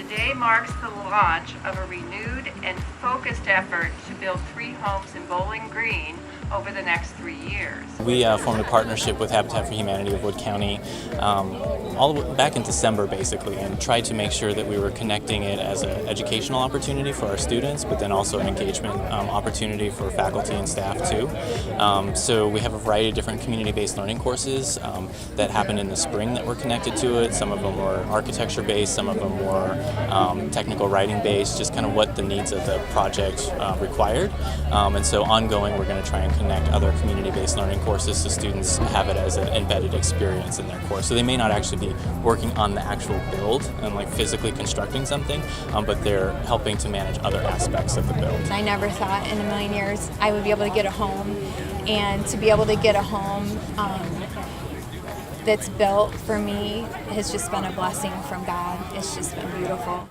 Today marks the launch of a renewed and focused effort to build 3 homes in Bowling Green over the next 3 years. We formed a partnership with Habitat for Humanity of Wood County back in December basically, and tried to make sure that we were connecting it as an educational opportunity for our students, but then also an engagement opportunity for faculty and staff too. So we have a variety of different community-based learning courses that happen in the spring that were connected to it. Some of them were architecture-based, some of them were technical writing-based, just kind of what the needs of the project required. And so ongoing, we're going to try and connect other community-based learning courses so students have it as an embedded experience in their course. So they may not actually be working on the actual build and like physically constructing something, but they're helping to manage other aspects of the build. I never thought in a million years I would be able to get a home, and to be able to get a home that's built for me has just been a blessing from God. It's just been beautiful.